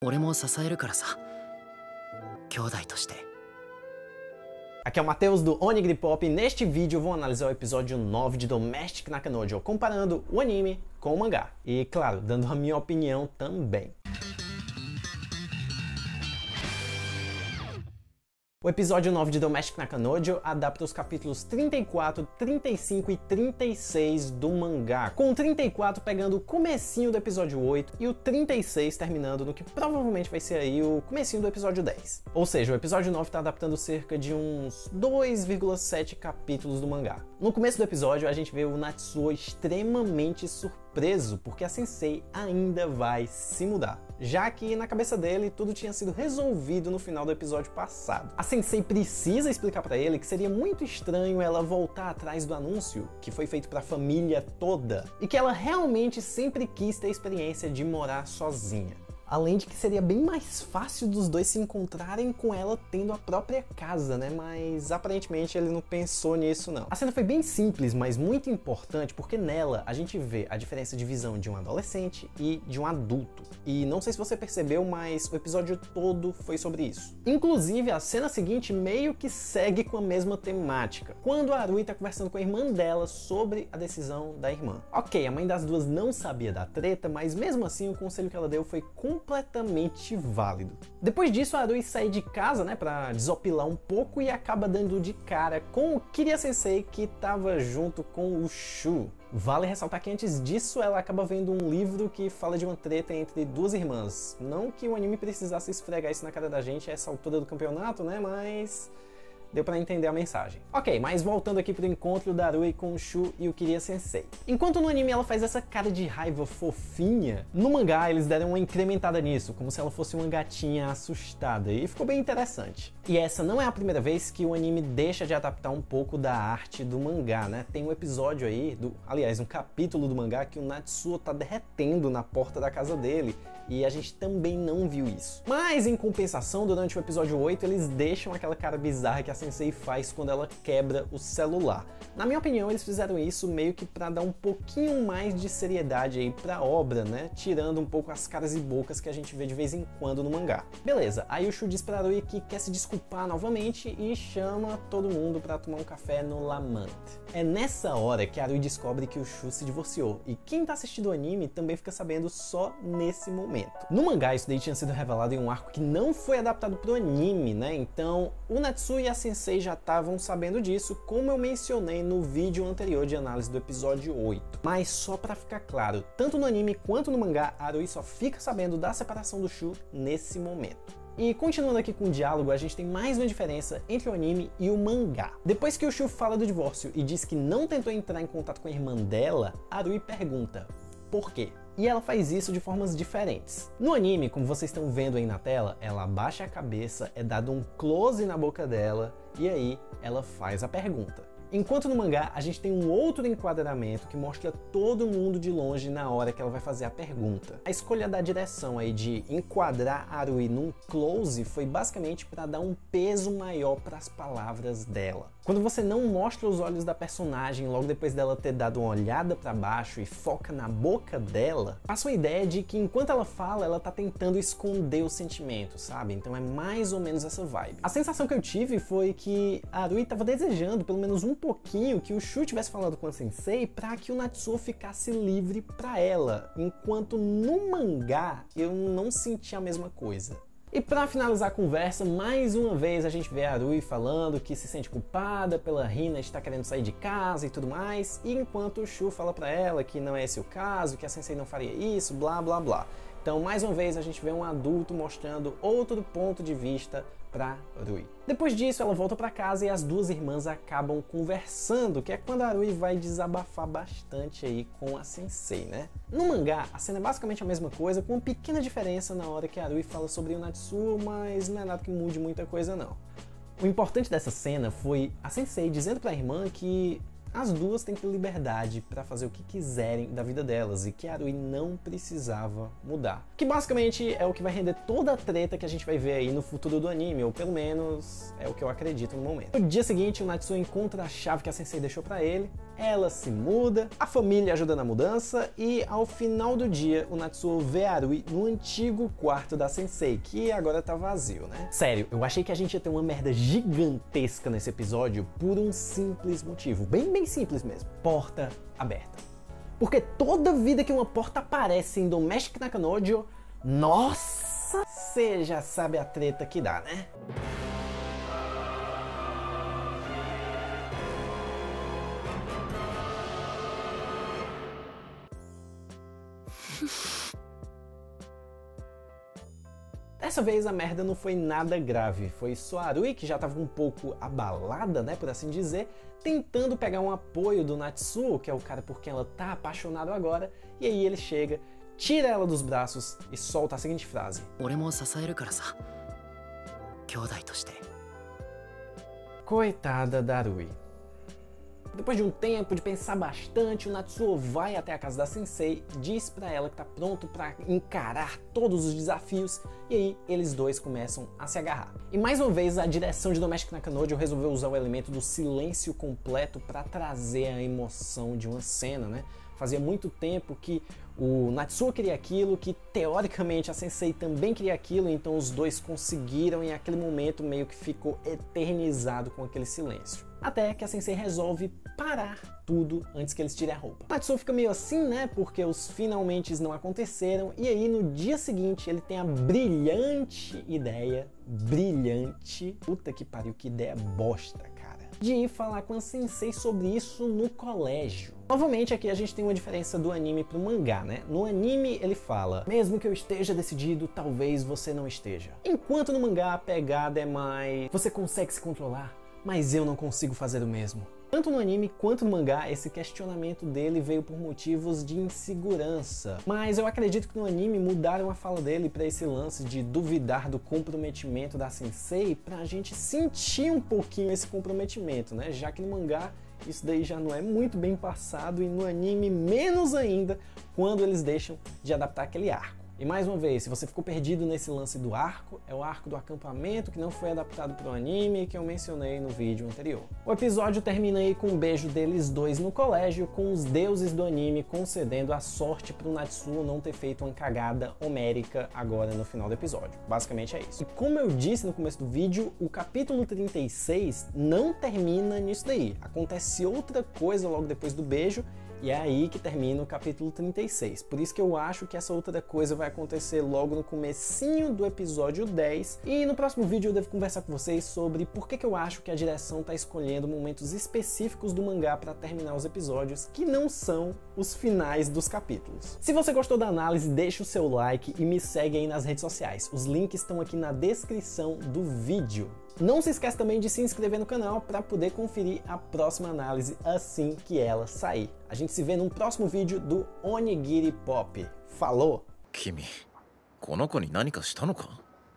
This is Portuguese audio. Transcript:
俺も支えるからさ、兄弟として。 Aqui é o Matheus do Onigiri Pop e neste vídeo eu vou analisar o episódio 9 de Domestic Nakanojo, comparando o anime com o mangá. E, claro, dando a minha opinião também. O episódio 9 de Domestic Nakanojo adapta os capítulos 34, 35 e 36 do mangá, com o 34 pegando o comecinho do episódio 8 e o 36 terminando no que provavelmente vai ser aí o comecinho do episódio 10. Ou seja, o episódio 9 está adaptando cerca de uns 2,7 capítulos do mangá. No começo do episódio a gente vê o Natsuo extremamente surpreso porque a Sensei ainda vai se mudar, já que na cabeça dele tudo tinha sido resolvido no final do episódio passado. A Sensei precisa explicar pra ele que seria muito estranho ela voltar atrás do anúncio que foi feito pra família toda e que ela realmente sempre quis ter a experiência de morar sozinha. Além de que seria bem mais fácil dos dois se encontrarem com ela tendo a própria casa, né? Mas aparentemente ele não pensou nisso não. A cena foi bem simples, mas muito importante, porque nela a gente vê a diferença de visão de um adolescente e de um adulto. E não sei se você percebeu, mas o episódio todo foi sobre isso. Inclusive, a cena seguinte meio que segue com a mesma temática, quando a Arui tá conversando com a irmã dela sobre a decisão da irmã. Ok, a mãe das duas não sabia da treta, mas mesmo assim o conselho que ela deu foi completamente válido. Depois disso, a Arui sai de casa, né, pra desopilar um pouco e acaba dando de cara com o Kiria Sensei, que tava junto com o Shu. Vale ressaltar que antes disso ela acaba vendo um livro que fala de uma treta entre duas irmãs. Não que o anime precisasse esfregar isso na cara da gente a essa altura do campeonato, né, mas deu pra entender a mensagem. Ok, mas voltando aqui pro encontro da Arui com o Shu e o Kiria Sensei. Enquanto no anime ela faz essa cara de raiva fofinha, no mangá eles deram uma incrementada nisso, como se ela fosse uma gatinha assustada, e ficou bem interessante. E essa não é a primeira vez que o anime deixa de adaptar um pouco da arte do mangá, né? Tem um episódio aí, aliás, um capítulo do mangá que o Natsuo tá derretendo na porta da casa dele, e a gente também não viu isso. Mas, em compensação, durante o episódio 8, eles deixam aquela cara bizarra que a Sensei faz quando ela quebra o celular. Na minha opinião, eles fizeram isso meio que pra dar um pouquinho mais de seriedade aí pra obra, né? Tirando um pouco as caras e bocas que a gente vê de vez em quando no mangá. Beleza, aí o Shu diz pra Arui que quer se desculpar novamente e chama todo mundo pra tomar um café no Lamante. É nessa hora que a Arui descobre que o Shu se divorciou, e quem tá assistindo o anime também fica sabendo só nesse momento. No mangá, isso daí tinha sido revelado em um arco que não foi adaptado pro anime, né? Então, o Natsuo e a Sensei já estavam sabendo disso, como eu mencionei no vídeo anterior de análise do episódio 8. Mas só pra ficar claro, tanto no anime quanto no mangá, a Arui só fica sabendo da separação do Shu nesse momento. E continuando aqui com o diálogo, a gente tem mais uma diferença entre o anime e o mangá. Depois que o Shu fala do divórcio e diz que não tentou entrar em contato com a irmã dela, a Arui pergunta por quê? E ela faz isso de formas diferentes. No anime, como vocês estão vendo aí na tela, ela abaixa a cabeça, é dado um close na boca dela e aí ela faz a pergunta. Enquanto no mangá, a gente tem um outro enquadramento que mostra todo mundo de longe na hora que ela vai fazer a pergunta. A escolha da direção aí de enquadrar a Arui num close foi basicamente para dar um peso maior para as palavras dela. Quando você não mostra os olhos da personagem logo depois dela ter dado uma olhada para baixo e foca na boca dela, passa a ideia de que enquanto ela fala, ela tá tentando esconder o sentimento, sabe? Então é mais ou menos essa vibe. A sensação que eu tive foi que a Arui estava desejando pelo menos um pouquinho que o Shu tivesse falado com a Sensei para que o Natsuo ficasse livre para ela, enquanto no mangá eu não senti a mesma coisa. E para finalizar a conversa, mais uma vez a gente vê a Arui falando que se sente culpada pela Hina estar querendo sair de casa e tudo mais, e enquanto o Shu fala para ela que não é esse o caso, que a Sensei não faria isso, blá blá blá. Então, mais uma vez, a gente vê um adulto mostrando outro ponto de vista para Arui. Depois disso, ela volta para casa e as duas irmãs acabam conversando, que é quando a Arui vai desabafar bastante aí com a Sensei, né? No mangá, a cena é basicamente a mesma coisa, com uma pequena diferença na hora que a Arui fala sobre o Natsuo, mas não é nada que mude muita coisa não. O importante dessa cena foi a Sensei dizendo para a irmã que as duas têm que ter liberdade para fazer o que quiserem da vida delas e que a Arui não precisava mudar. Que basicamente é o que vai render toda a treta que a gente vai ver aí no futuro do anime, ou pelo menos é o que eu acredito no momento. No dia seguinte, o Natsuo encontra a chave que a Sensei deixou para ele ela se muda, a família ajuda na mudança e ao final do dia o Natsuo vê a Arui no antigo quarto da Sensei, que agora tá vazio, né? Sério, eu achei que a gente ia ter uma merda gigantesca nesse episódio por um simples motivo, bem simples mesmo, porta aberta. Porque toda vida que uma porta aparece em Domestic Nakanojo, nossa, você já sabe a treta que dá, né? Dessa vez a merda não foi nada grave, foi só a Arui, que já estava um pouco abalada, né, por assim dizer, tentando pegar um apoio do Natsuo, que é o cara por quem ela tá apaixonada agora, e aí ele chega, tira ela dos braços e solta a seguinte frase: coitada da Arui. Depois de um tempo de pensar bastante, o Natsuo vai até a casa da Sensei, diz pra ela que tá pronto pra encarar todos os desafios, e aí eles dois começam a se agarrar. E mais uma vez a direção de Domestic Nakanojo resolveu usar o elemento do silêncio completo pra trazer a emoção de uma cena, né? Fazia muito tempo que o Natsuo queria aquilo, que teoricamente a Sensei também queria aquilo, então os dois conseguiram e aquele momento meio que ficou eternizado com aquele silêncio. Até que a Sensei resolve parar tudo antes que eles tirem a roupa. O Natsuo fica meio assim, né, porque os finalmente não aconteceram, e aí no dia seguinte ele tem a brilhante ideia, puta que pariu, que ideia bosta, cara, de ir falar com a Sensei sobre isso no colégio. Novamente aqui a gente tem uma diferença do anime pro mangá, né? No anime ele fala: mesmo que eu esteja decidido, talvez você não esteja. Enquanto no mangá a pegada é mais: você consegue se controlar, mas eu não consigo fazer o mesmo. Tanto no anime quanto no mangá, esse questionamento dele veio por motivos de insegurança. Mas eu acredito que no anime mudaram a fala dele para esse lance de duvidar do comprometimento da Sensei, pra gente sentir um pouquinho esse comprometimento, né? Já que no mangá isso daí já não é muito bem passado e no anime menos ainda, quando eles deixam de adaptar aquele arco. E mais uma vez, se você ficou perdido nesse lance do arco, é o arco do acampamento que não foi adaptado para o anime, que eu mencionei no vídeo anterior. O episódio termina aí com um beijo deles dois no colégio, com os deuses do anime concedendo a sorte para o Natsuo não ter feito uma cagada homérica agora no final do episódio. Basicamente é isso. E como eu disse no começo do vídeo, o capítulo 36 não termina nisso daí. Acontece outra coisa logo depois do beijo, e é aí que termina o capítulo 36. Por isso que eu acho que essa outra coisa vai acontecer logo no comecinho do episódio 10. E no próximo vídeo eu devo conversar com vocês sobre por que eu acho que a direção está escolhendo momentos específicos do mangá para terminar os episódios, que não são os finais dos capítulos. Se você gostou da análise, deixa o seu like e me segue aí nas redes sociais. Os links estão aqui na descrição do vídeo. Não se esqueça também de se inscrever no canal para poder conferir a próxima análise assim que ela sair. A gente se vê num próximo vídeo do Onigiri Pop. Falou! 君、この子に何かしたのか?